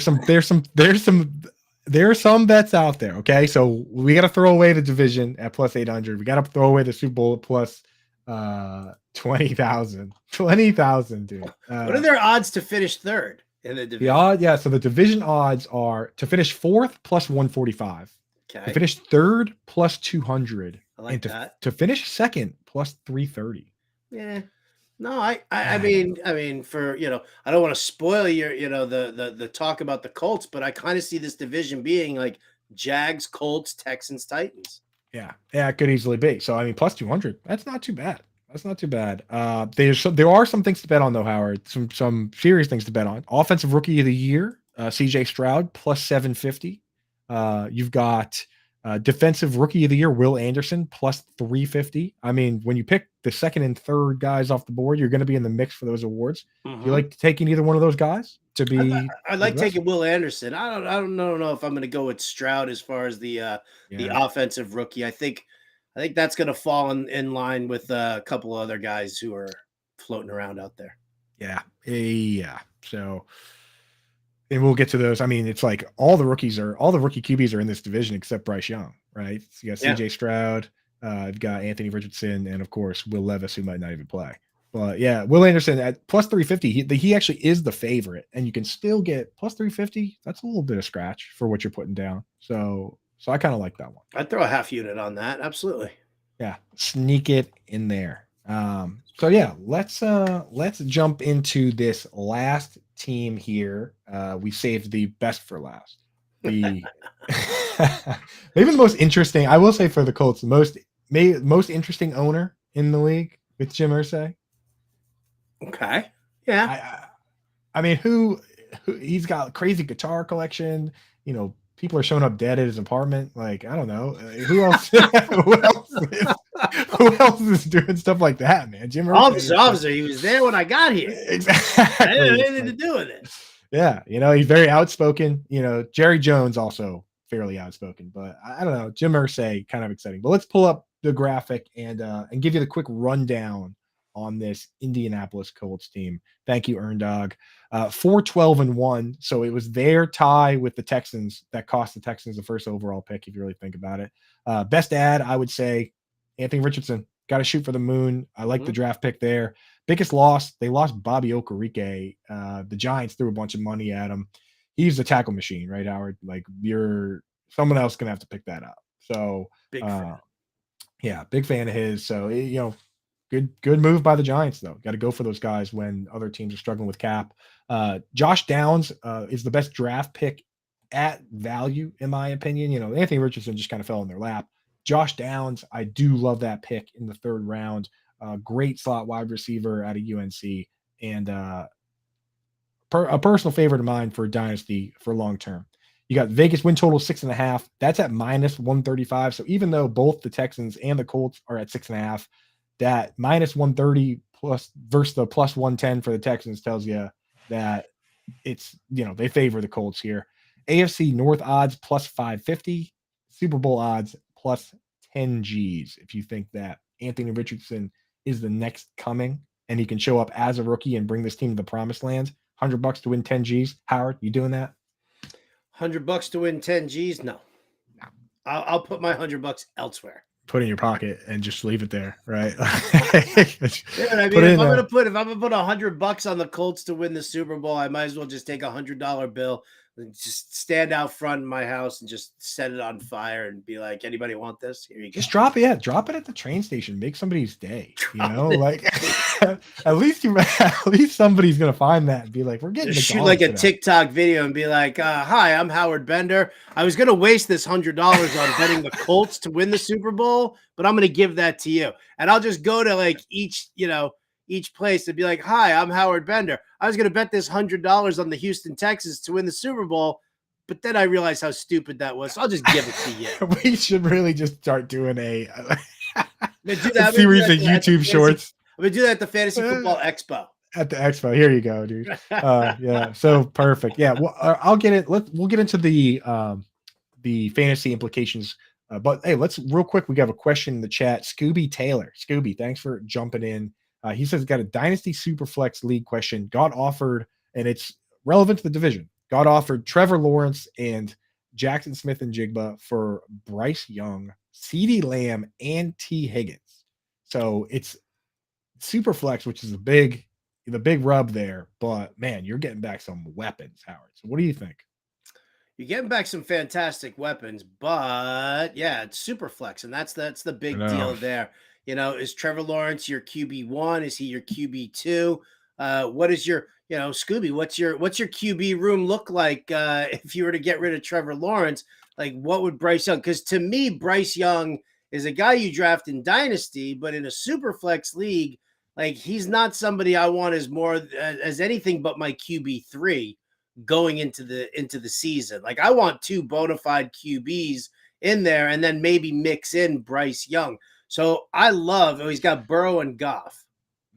some bets out there. Okay, so we got to throw away the division at plus 800. We got to throw away the Super Bowl at plus 20,000. 20,000, dude. What are their odds to finish third in the division? The odds, so the division odds are to finish fourth plus 145. Okay. To finish third plus 200. I like that. To finish second plus 330. Yeah. No, I mean, for I don't want to spoil your the talk about the Colts, but I kind of see this division being like Jags, Colts, Texans, Titans. Yeah, it could easily be. So plus 200. That's not too bad. There are some things to bet on though, Howard. Some serious things to bet on. Offensive Rookie of the Year, CJ Stroud plus 750. You've got Defensive Rookie of the Year, Will Anderson, plus 350. When you pick the second and third guys off the board, you're going to be in the mix for those awards. Mm-hmm. Do you like taking either one of those guys to be? I like taking Will Anderson. I don't know if I'm going to go with Stroud as far as the offensive rookie. I think that's going to fall in line with a couple other guys who are floating around out there. Yeah. So. And we'll get to those. It's like all the rookie QBs are in this division except Bryce Young, right? So you got CJ Stroud, you've got Anthony Richardson, and of course Will Levis, who might not even play. But Will Anderson at plus 350, he actually is the favorite, and you can still get plus 350. That's a little bit of scratch for what you're putting down. So I kind of like that one. I'd throw a half unit on that. Absolutely. Yeah, sneak it in there. Let's jump into this last team here. We saved the best for last. Maybe the most interesting, I will say, for the Colts, most interesting owner in the league with Jim Irsay. Okay. Yeah. Who he's got a crazy guitar collection. People are showing up dead at his apartment. Like, I don't know. Who else? Who else is doing stuff like that, man? Jim Irsay. Officer, he was there when I got here. Exactly. I didn't have anything to do with it. Yeah, he's very outspoken. Jerry Jones also fairly outspoken, but I don't know. Jim Irsay kind of exciting. But let's pull up the graphic and give you the quick rundown on this Indianapolis Colts team. Thank you, Earn Dog. 4-12-1. So it was their tie with the Texans that cost the Texans the first overall pick, if you really think about it. Best ad, I would say, Anthony Richardson. Got to shoot for the moon. I like the draft pick there. Biggest loss, they lost Bobby Okereke. The Giants threw a bunch of money at him. He's the tackle machine, right, Howard? Like, someone else going to have to pick that up. So, Big fan. Yeah, big fan of his. So, good move by the Giants, though. Got to go for those guys when other teams are struggling with cap. Josh Downs is the best draft pick at value, in my opinion. Anthony Richardson just kind of fell in their lap. Josh Downs, I do love that pick in the third round. Great slot wide receiver out of UNC, and a personal favorite of mine for Dynasty for long term. You got Vegas win total 6.5. That's at -135. So even though both the Texans and the Colts are at 6.5, that -130 plus versus the +110 for the Texans tells you that it's they favor the Colts here. AFC North odds +550, Super Bowl odds +10 G's. If you think that Anthony Richardson is the next coming and he can show up as a rookie and bring this team to the promised land, $100 to win 10 G's. Howard, you doing that? $100 to win 10 G's? No. I'll put my $100 elsewhere. Put in your pocket and just leave it there, right? If I'm gonna put $100 on the Colts to win the Super Bowl, I might as well just take a $100 bill and just stand out front in my house and just set it on fire and be like, anybody want this? Here you go. Just drop it at the train station. Make somebody's day. At least somebody's gonna find that and be like, we're getting just shoot like a TikTok video and be like, hi, I'm Howard Bender. I was gonna waste this $100 on betting the Colts to win the Super Bowl, but I'm gonna give that to you. And I'll just go to like each place to be like, hi, I'm Howard Bender. I was going to bet this $100 on the Houston Texans to win the Super Bowl, but then I realized how stupid that was. So I'll just give it to you. We should really just start doing a series of YouTube shorts. I'm going to do that at the Fantasy Football Expo. At the Expo. Here you go, dude. Yeah. So perfect. Yeah. Well, I'll get it. We'll get into the fantasy implications. But hey, let's real quick. We have a question in the chat. Scooby Taylor. Scooby, thanks for jumping in. He says, got a Dynasty Superflex League question. Got offered, and it's relevant to the division. Got offered Trevor Lawrence and Jackson Smith and Jigba for Bryce Young, CeeDee Lamb, and T. Higgins. So it's Superflex, which is the big rub there. But man, you're getting back some weapons, Howard. So what do you think? You're getting back some fantastic weapons, but yeah, it's Superflex, and that's the big deal there. Is Trevor Lawrence your QB1? Is he your QB2? What is your, Scooby, what's your QB room look like if you were to get rid of Trevor Lawrence? Like, what would Bryce Young? Because to me, Bryce Young is a guy you draft in Dynasty, but in a Superflex league, like, he's not somebody I want as anything but my QB3 going into the season. Like, I want two bona fide QBs in there and then maybe mix in Bryce Young. So he's got Burrow and Goff.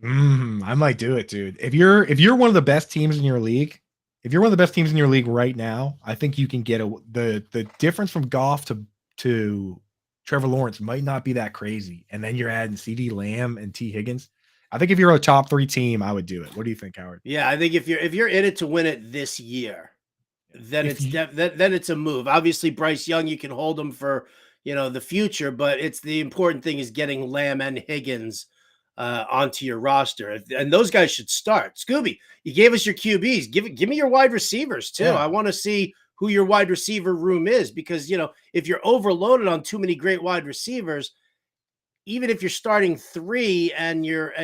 I might do it, dude. If you're one of the best teams in your league, right now, I think you can get the difference from Goff to Trevor Lawrence might not be that crazy. And then you're adding CeeDee Lamb and T. Higgins. I think if you're a top 3 team, I would do it. What do you think, Howard? Yeah, I think if you're in it to win it this year, then it's a move. Obviously, Bryce Young, you can hold him for the future, but it's the important thing is getting Lamb and Higgins onto your roster, and those guys should start. Scooby, you gave us your QBs. Give me your wide receivers too. Yeah. I want to see who your wide receiver room is, because if you're overloaded on too many great wide receivers, even if you're starting 3 and you're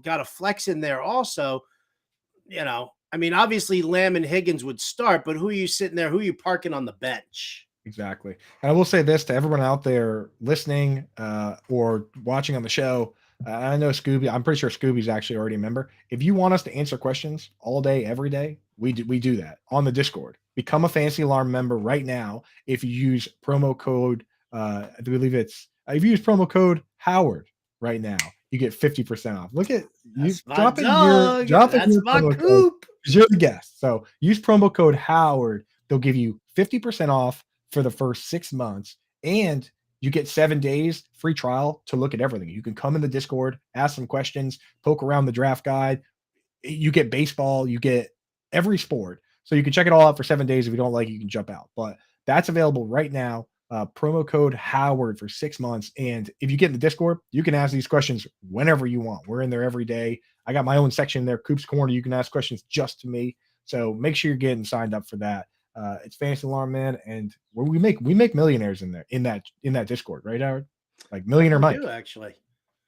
got a flex in there also, obviously Lamb and Higgins would start, but who are you sitting there? Who are you parking on the bench? Exactly. And I will say this to everyone out there listening or watching on the show. I know Scooby, I'm pretty sure Scooby's actually already a member. If you want us to answer questions all day, every day, we do that on the Discord. Become a Fantasy Alarm member right now. If you use promo code, I believe if you use promo code Howard right now, you get 50% off. Look at you. That's my coop. because you're the guest. So use promo code Howard. They'll give you 50% off for the first 6 months, and you get 7 days free trial to look at everything. You can come in the Discord, ask some questions, poke around the draft guide. You get baseball, you get every sport. So you can check it all out for 7 days. If you don't like it, you can jump out. But that's available right now. Promo code Howard for 6 months. And if you get in the Discord, you can ask these questions whenever you want. We're in there every day. I got my own section there, Coop's Corner. You can ask questions just to me. So make sure you're getting signed up for that. It's Fantasy Alarm Man, and where we make millionaires in there in that Discord, right, Howard? Like Millionaire We Mike. do, actually.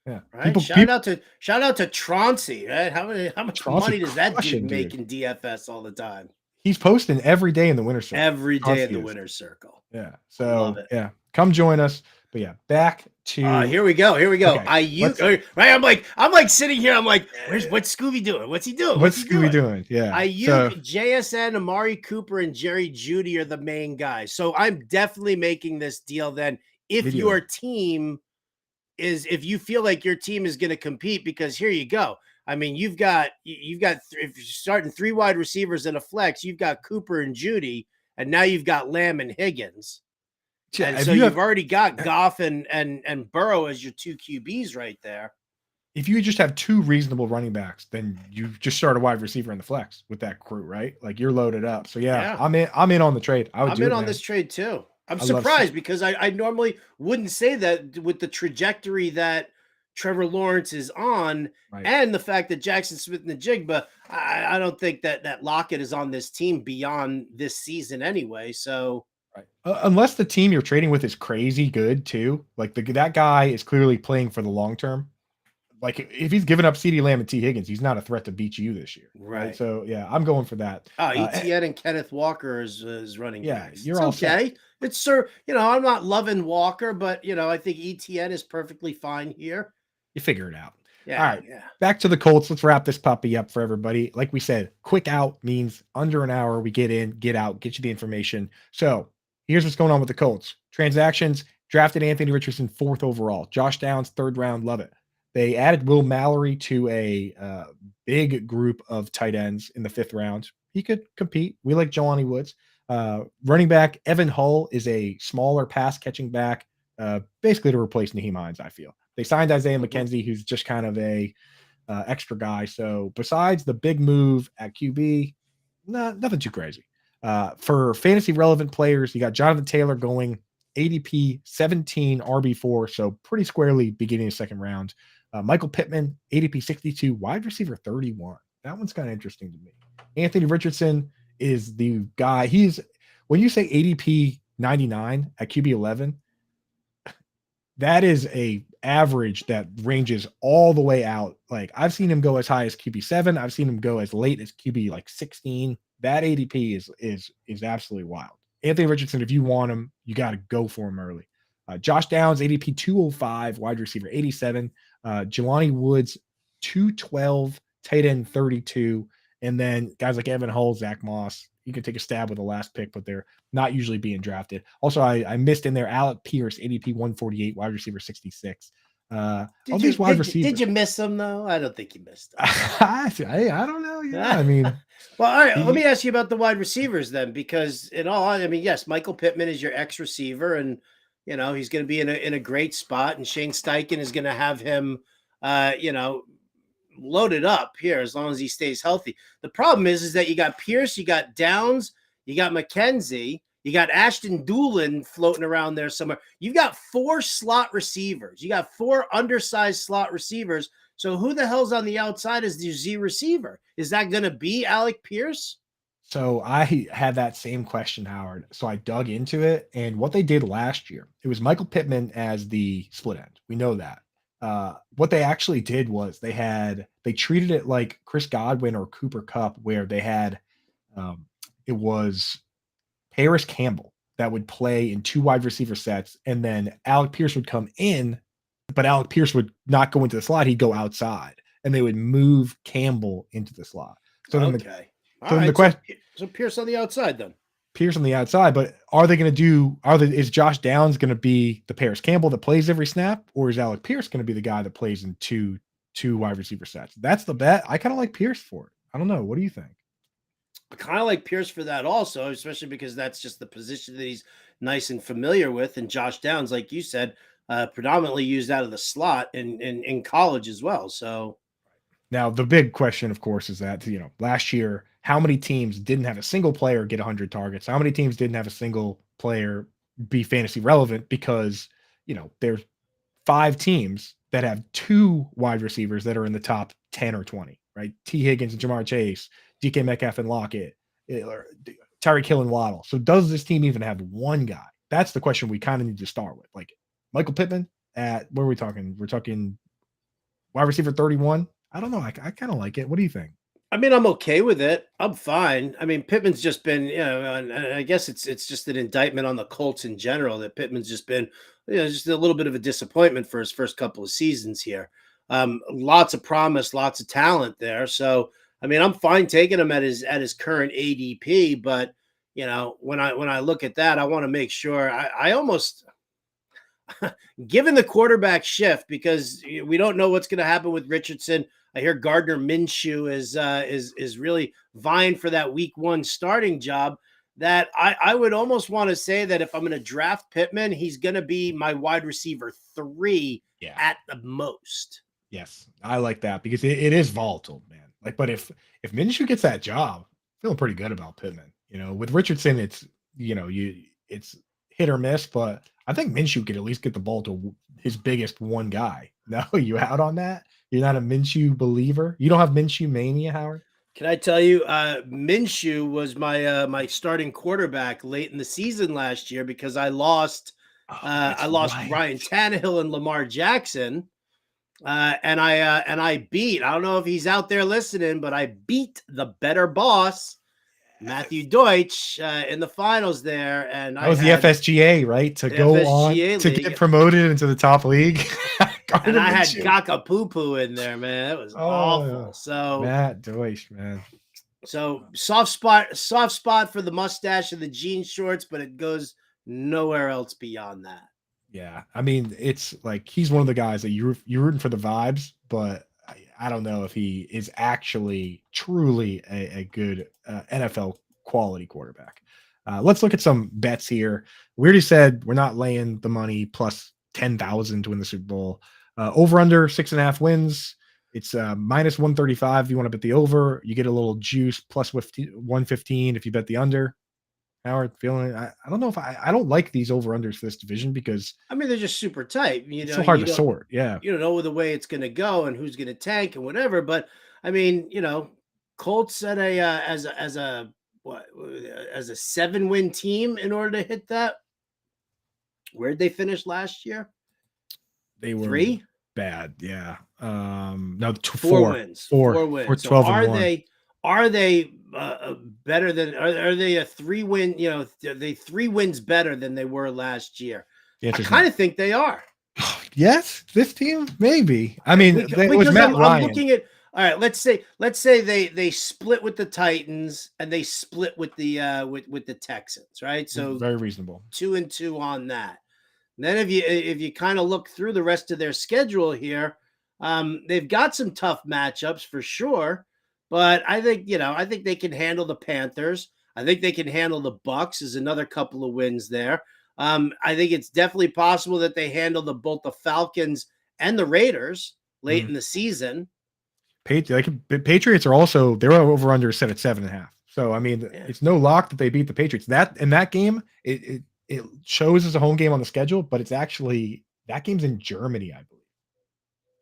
Yeah. Right. Shout out to Chauncey, right? How much Chauncey money does that crushing, dude make dude. in DFS all the time? He's posting every day in the winter circle. Every day in the is. winner's circle. Yeah. Love So it. yeah, come join us. But yeah, back to Here we go. Okay, right. I'm like sitting here. I'm like, what's Scooby doing? What's he doing? what's Scooby doing? Yeah. Ayuk, JSN, Amari Cooper, and Jerry Jeudy are the main guys. So I'm definitely making this deal then. If your team if you feel like your team is going to compete, because here you go. I mean, you've got if you're starting 3 wide receivers in a flex, you've got Cooper and Jeudy, and now you've got Lamb and Higgins. Yeah, And so you've already got Goff and Burrow as your 2 QBs right there. If you just have 2 reasonable running backs, then you just start a wide receiver in the flex with that crew, right? Like you're loaded up. So yeah. I'm in on the trade. I'm in on this trade too. I'm surprised because I normally wouldn't say that with the trajectory that Trevor Lawrence is on, and the fact that Jackson Smith and the Jigba, I don't think that Lockett is on this team beyond this season anyway. So unless the team you're trading with is crazy good too, like that guy is clearly playing for the long term. Like if he's given up CeeDee Lamb and T. Higgins, he's not a threat to beat you this year. Right. So yeah, I'm going for that. ETN and Kenneth Walker is running. Yeah, backs. You're all okay. Set. It's I'm not loving Walker, but I think ETN is perfectly fine here. You figure it out. Yeah. All right. Yeah. Back to the Colts. Let's wrap this puppy up for everybody. Like we said, quick out means under an hour. We get in, get out, get you the information. So here's what's going on with the Colts. Transactions, drafted Anthony Richardson 4th overall. Josh Downs, 3rd round. Love it. They added Will Mallory to a big group of tight ends in the 5th round. He could compete. We like Jelani Woods. Running back Evan Hull is a smaller pass catching back, basically to replace Naheem Hines, I feel. They signed Isaiah McKenzie, who's just kind of a extra guy. So besides the big move at QB, nothing too crazy. For fantasy relevant players, you got Jonathan Taylor going ADP 17 RB4, so pretty squarely beginning of 2nd round. Michael Pittman, ADP 62, wide receiver 31. That one's kind of interesting to me. Anthony Richardson is the guy. When you say ADP 99 at QB 11, that is a average that ranges all the way out. Like I've seen him go as high as QB 7. I've seen him go as late as QB like 16. That ADP is absolutely wild. Anthony Richardson, if you want him, you got to go for him early. Josh Downs, ADP 205, wide receiver 87. Jelani Woods, 212, tight end 32. And then guys like Evan Hull, Zach Moss, you can take a stab with the last pick, but they're not usually being drafted. Also, I missed in there Alec Pierce, ADP 148, wide receiver 66. Did you miss them though? I don't think you missed them. I don't know. Yeah, I mean, well, all right. Let me ask you about the wide receivers then, because yes, Michael Pittman is your ex receiver, and he's going to be in a great spot, and Shane Steichen is going to have him, loaded up here as long as he stays healthy. The problem is that you got Pierce, you got Downs, you got McKenzie. You got Ashton Doolin floating around there somewhere. You've got 4 slot receivers. You got 4 undersized slot receivers. So who the hell's on the outside as the Z receiver? Is that going to be Alec Pierce? So I had that same question, Howard. So I dug into it. And what they did last year, it was Michael Pittman as the split end. We know that. What they actually did was they treated it like Chris Godwin or Cooper Kupp, where they had it was Paris Campbell that would play in 2 wide receiver sets, and then Alec Pierce would come in, but Alec Pierce would not go into the slot. He'd go outside, and they would move Campbell into the slot. So then the question, so Pierce on the outside then. Pierce on the outside, but are they going to do? Is Josh Downs going to be the Paris Campbell that plays every snap, or is Alec Pierce going to be the guy that plays in two wide receiver sets? That's the bet. I kind of like Pierce for it. I don't know. What do you think? kind of like Pierce for that also, especially because that's just the position that he's nice and familiar with. And Josh Downs, like you said, predominantly used out of the slot in college as well. So Now, the big question, of course, is that, last year, how many teams didn't have a single player get 100 targets? How many teams didn't have a single player be fantasy relevant? Because, there's 5 teams that have 2 wide receivers that are in the top 10 or 20, right? T. Higgins and Jamar Chase, DK Metcalf and Lockett, or Tyreek Hill and Waddle. So does this team even have one guy? That's the question we kind of need to start with. Like Michael Pittman at, what are we talking? We're talking wide receiver 31. I don't know. I kind of like it. What do you think? I mean, I'm okay with it. I'm fine. I mean, Pittman's just been, and I guess it's just an indictment on the Colts in general that Pittman's just been, just a little bit of a disappointment for his first couple of seasons here. Lots of promise, lots of talent there. So, I mean, I'm fine taking him at his current ADP, but when I look at that, I want to make sure I almost given the quarterback shift, because we don't know what's going to happen with Richardson. I hear Gardner Minshew is really vying for that week 1 starting job. That I would almost want to say that if I'm going to draft Pittman, he's going to be my wide receiver 3 at the most. Yes, I like that because it is volatile, man. Like, but if Minshew gets that job, I'm feeling pretty good about Pittman. With Richardson, it's it's hit or miss, but I think Minshew could at least get the ball to his biggest one guy. No, you out on that? You're not a Minshew believer? You don't have Minshew mania, Howard? Can I tell you, Minshew was my starting quarterback late in the season last year because I lost Right. Ryan Tannehill and Lamar Jackson, and I beat. I don't know if he's out there listening, but I beat the better boss, Matthew Deutsch, in the finals there, and That was the FSGA, right? To go on to get promoted into the top league. And I had Gaka Poo Poo in there, man. It was awful. So Matt Deutsch, man. So soft spot for the mustache and the jean shorts, but it goes nowhere else beyond that. Yeah, I mean, it's like he's one of the guys that you're rooting for the vibes, but I don't know if he is actually truly a good NFL quality quarterback. Let's look at some bets here. We already said we're not laying the money plus 10,000 to win the Super Bowl. Over under 6.5 wins. It's minus 135 if you want to bet the over. You get a little juice plus 115 if you bet the under. Howard, feeling I don't know if I don't like these over unders for this division because I mean they're just super tight. It's so hard to sort. Yeah, you don't know the way it's going to go and who's going to tank and whatever. But I mean, Colts at as a 7-win team in order to hit that. Where'd they finish last year? They were 3 bad. Yeah. No, 4 wins. 4 wins. Or 12 so and are they better than? Are they a 3-win? Are they 3 wins better than they were last year? I kind of think they are. Yes, this team maybe. I mean, it was Matt Ryan. I'm looking at. All right, let's say they split with the Titans and they split with the with the Texans, right? So very reasonable. 2-2 on that. And then if you kind of look through the rest of their schedule here, they've got some tough matchups for sure. But I think they can handle the Panthers. I think they can handle the Bucks. Is another couple of wins there. I think it's definitely possible that they handle both the Falcons and the Raiders late in the season. Patriots are also their over under set at 7.5. So I mean, it's no lock that they beat the Patriots. That in that game, it shows as a home game on the schedule, but it's actually that game's in Germany, I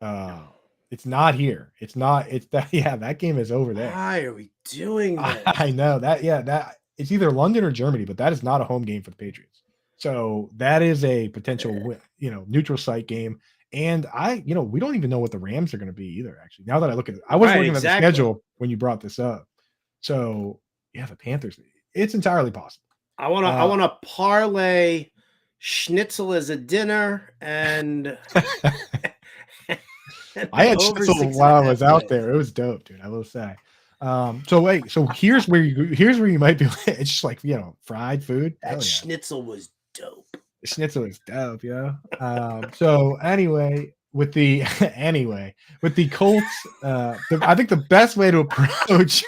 believe. It's not here. It's not. It's that. Yeah, that game is over there. Why are we doing this? I know that. Yeah, that it's either London or Germany, but that is not a home game for the Patriots. So that is a potential, neutral site game. And we don't even know what the Rams are going to be either. Actually, now that I look at it, I was looking at the schedule when you brought this up. So yeah, the Panthers. It's entirely possible. I want to parlay schnitzel as a dinner and. I had schnitzel while I was out there. It was dope, dude. I will say. So here's where you might be. It's just like fried food. That schnitzel was dope. The schnitzel is dope, yeah. So anyway, with the Colts, I think the best way to approach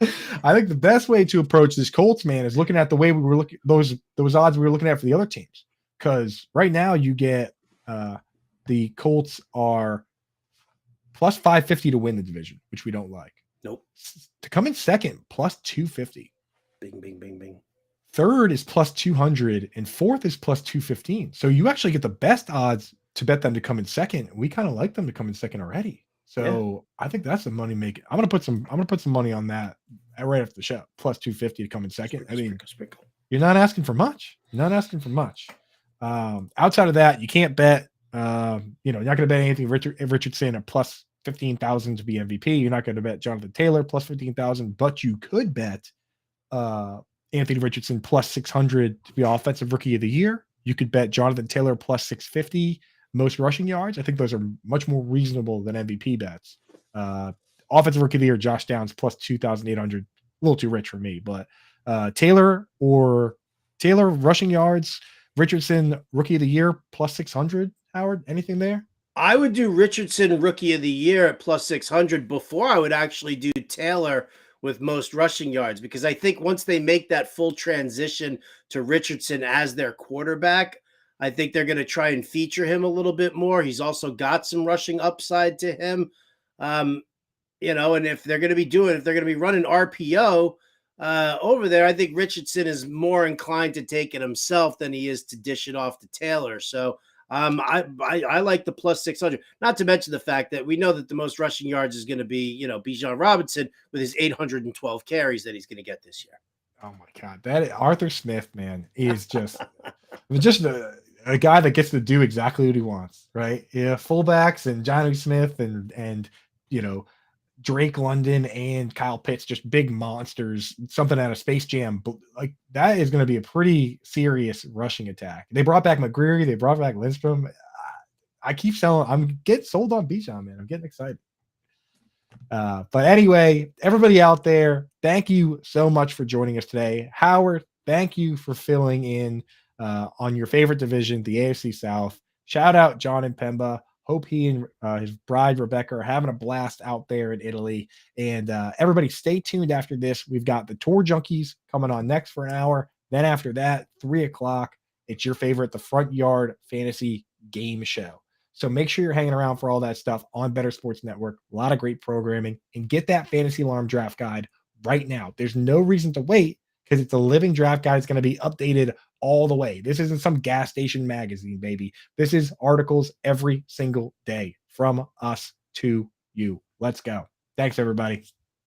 I think the best way to approach this Colts, man, is looking at the way we were looking those odds we were looking at for the other teams. Because right now you get the Colts are plus 550 to win the division, which we don't like. Nope. To come in second, plus 250. Bing, bing, bing, bing. Third is plus 200, and fourth is plus 215. So you actually get the best odds to bet them to come in second. We kind of like them to come in second already. So yeah. I think that's a money making. I'm gonna put some money on that right after the show. Plus 250 to come in second. Sprinkle. You're not asking for much. Outside of that, you can't bet. You're not going to bet anything. Richardson at plus 15,000 to be MVP. You're not going to bet Jonathan Taylor plus 15,000, but you could bet Anthony Richardson plus 600 to be Offensive Rookie of the Year. You could bet Jonathan Taylor plus 650 most rushing yards. I think those are much more reasonable than MVP bets. Offensive Rookie of the Year, Josh Downs plus 2,800. A little too rich for me, but Taylor rushing yards, Richardson Rookie of the Year plus 600. Howard, anything there? I would do Richardson Rookie of the Year at plus 600 before I would actually do Taylor with most rushing yards, because I think once they make that full transition to Richardson as their quarterback, I think they're going to try and feature him a little bit more. He's also got some rushing upside to him. And if they're going to be running RPO over there, I think Richardson is more inclined to take it himself than he is to dish it off to Taylor. So I like the plus 600, not to mention the fact that we know that the most rushing yards is going to be, Bijan Robinson with his 812 carries that he's going to get this year. Oh my God. That Arthur Smith, man, is just a guy that gets to do exactly what he wants, right? Yeah. Fullbacks and Johnny Smith and Drake London and Kyle Pitts, just big monsters, something out of Space Jam. Like that is going to be a pretty serious rushing attack. They brought back McGreary. They brought back Lindstrom. I keep selling. I'm getting sold on Bijan, man. I'm getting excited. But anyway, everybody out there, thank you so much for joining us today. Howard, thank you for filling in on your favorite division, the AFC South. Shout out John and Pemba. Hope he and his bride, Rebecca, are having a blast out there in Italy. And everybody stay tuned after this. We've got the Tour Junkies coming on next for an hour. Then after that, 3:00, it's your favorite, the Front Yard Fantasy Game Show. So make sure you're hanging around for all that stuff on Better Sports Network. A lot of great programming. And get that Fantasy Alarm Draft Guide right now. There's no reason to wait because it's a living draft guide. It's going to be updated all the way. This isn't some gas station magazine, baby. This is articles every single day from us to you. Let's go. Thanks, everybody.